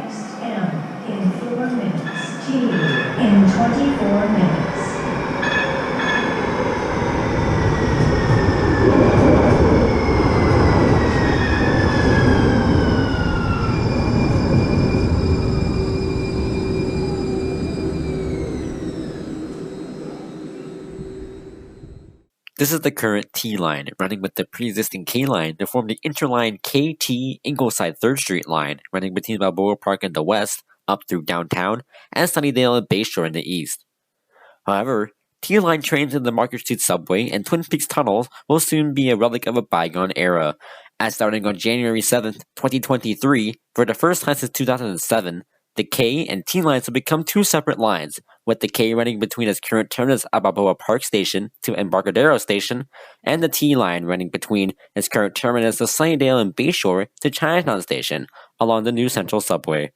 Next M in 4 minutes. T in 24 minutes. This is the current T line, running with the pre-existing K line to form the interline KT Ingleside 3rd Street line, running between Balboa Park in the west, up through downtown, and Sunnydale and Bayshore in the east. However, T-line trains in the Market Street subway and Twin Peaks tunnels will soon be a relic of a bygone era, as starting on January 7th, 2023, for the first time since 2007, the K and T lines will become two separate lines, with the K running between its current terminus at Balboa Park Station to Embarcadero Station, and the T line running between its current terminus of Sunnydale and Bayshore to Chinatown Station, along the new Central Subway.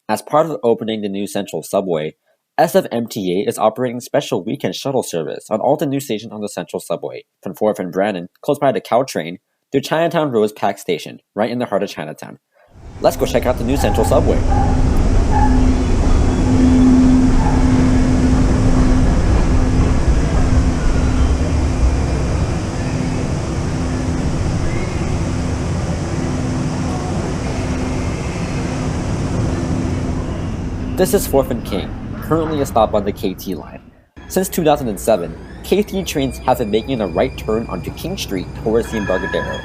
As part of opening the new Central Subway, SFMTA is operating special weekend shuttle service on all the new stations on the Central Subway, from 4th and Brannan, close by the Caltrain, to Chinatown Rose Pack Station, right in the heart of Chinatown. Let's go check out the new Central Subway. This is 4th and King, currently a stop on the KT line. Since 2007, KT trains have been making a right turn onto King Street towards the Embarcadero.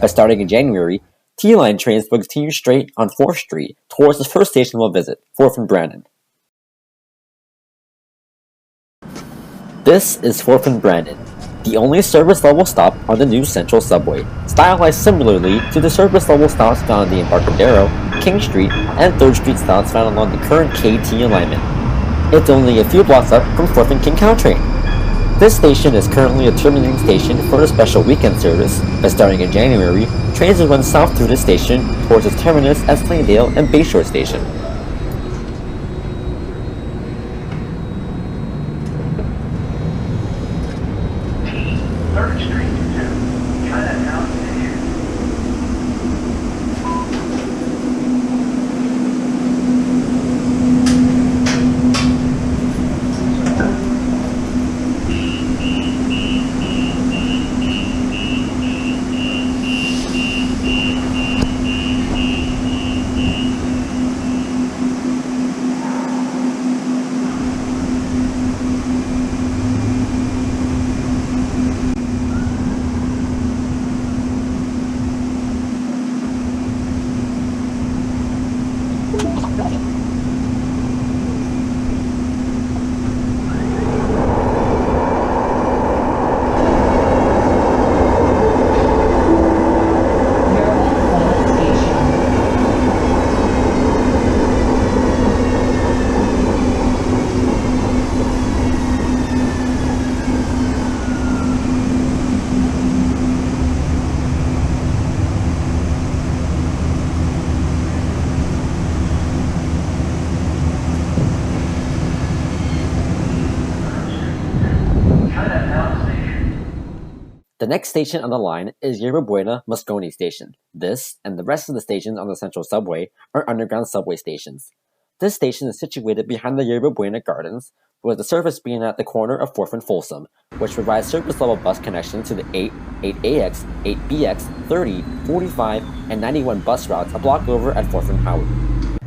Starting in January, T-line trains will continue straight on 4th Street towards the first station we'll visit, 4th and Brannan. This is 4th and Brannan, the only service level stop on the new Central Subway, stylized similarly to the service level stops found on the Embarcadero, King Street, and 3rd Street stops found along the current KT alignment. It's only a few blocks up from 4th and King Caltrain. This station is currently a terminating station for a special weekend service, but starting in January, trains will run south through the station towards its terminus at Sunnydale and Bayshore Station. T 3rd Street to Chinatown Station. The next station on the line is Yerba Buena Moscone Station. This, and the rest of the stations on the Central Subway, are underground subway stations. This station is situated behind the Yerba Buena Gardens, with the service being at the corner of 4th and Folsom, which provides service-level bus connections to the 8, 8AX, 8BX, 30, 45, and 91 bus routes a block over at 4th and Howard.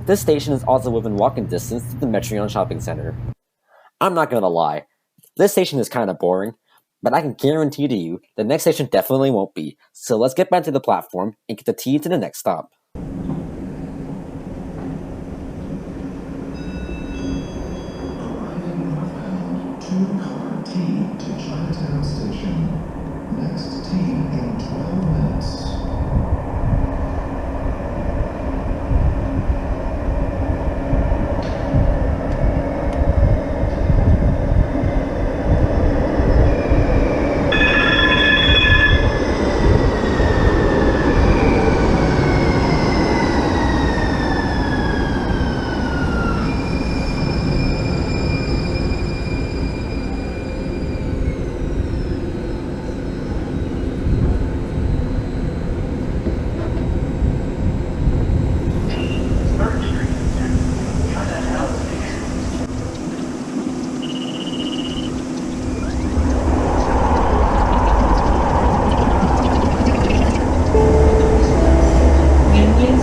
This station is also within walking distance to the Metreon Shopping Center. I'm not gonna lie, this station is kinda boring, but I can guarantee to you the next station definitely won't be, so let's get back to the platform and get the T to the next stop. Arriving northbound, 2-car T to Chinatown Station. Next T in 12 minutes.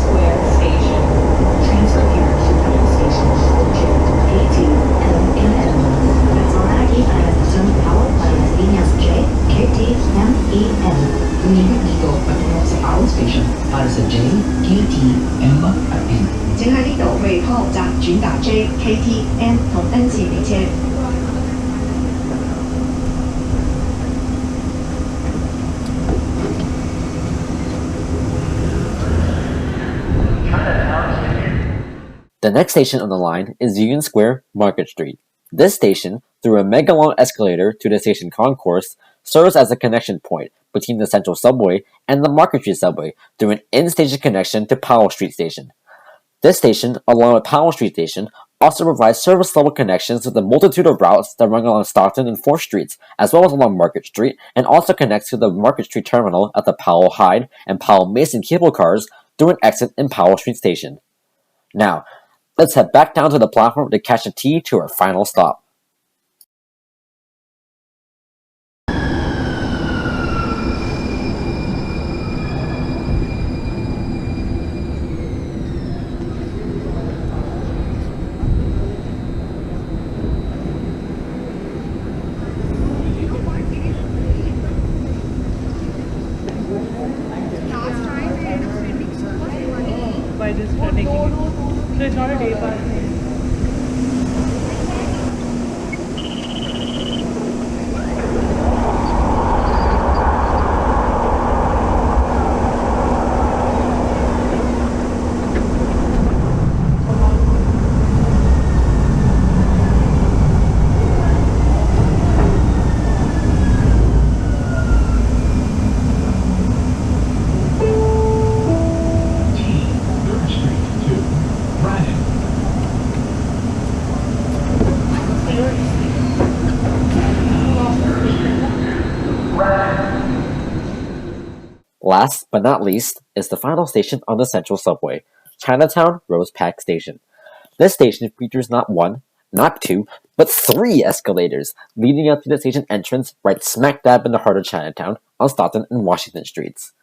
Square Station. Transfer here to Penn Station, KTMNM. Personality Adaptation Power Plant Líneas J, KTMEN.您呢度本是 Power Station， 巴士 J、KT、M 和 N。請喺呢度為康樂站轉搭 J、KT、M 同 N 線列車。The next station on the line is Union Square, Market Street. This station, through a mega-long escalator to the station concourse, serves as a connection point between the Central Subway and the Market Street Subway through an in-station connection to Powell Street Station. This station, along with Powell Street Station, also provides service-level connections to the multitude of routes that run along Stockton and 4th Streets, as well as along Market Street, and also connects to the Market Street terminal at the Powell Hyde and Powell Mason cable cars through an exit in Powell Street Station. Now, let's head back down to the platform to catch a T to our final stop. By just taking it. So it's not a day pass. Last but not least is the final station on the Central Subway, Chinatown Rose Pack Station. This station features not one, not two, but 3 escalators leading up to the station entrance right smack dab in the heart of Chinatown on Stockton and Washington Streets.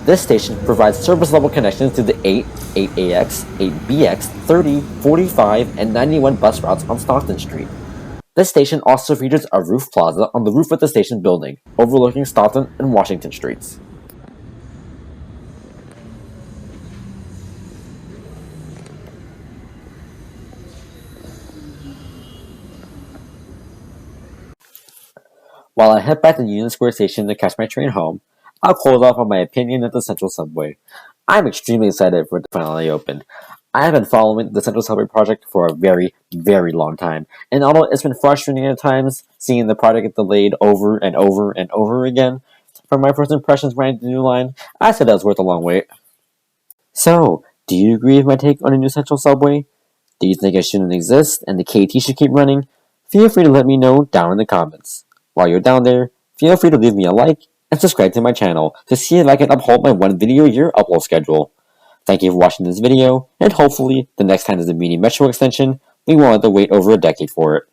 This station provides service-level connections to the 8, 8AX, 8BX, 30, 45, and 91 bus routes on Stockton Street. This station also features a roof plaza on the roof of the station building, overlooking Stockton and Washington Streets. While I head back to Union Square Station to catch my train home, I'll close off on my opinion of the Central Subway. I'm extremely excited for it to finally open. I have been following the Central Subway project for a very, very long time, and although it's been frustrating at times seeing the project get delayed over and over and over again, from my first impressions riding the new line, I said that was worth a long wait. So, do you agree with my take on a new Central Subway? Do you think it shouldn't exist and the KT should keep running? Feel free to let me know down in the comments. While you're down there, feel free to leave me a like and subscribe to my channel to see if I can uphold my 1 video a year upload schedule. Thank you for watching this video, and hopefully the next time there's a mini metro extension, we won't have to wait over a decade for it.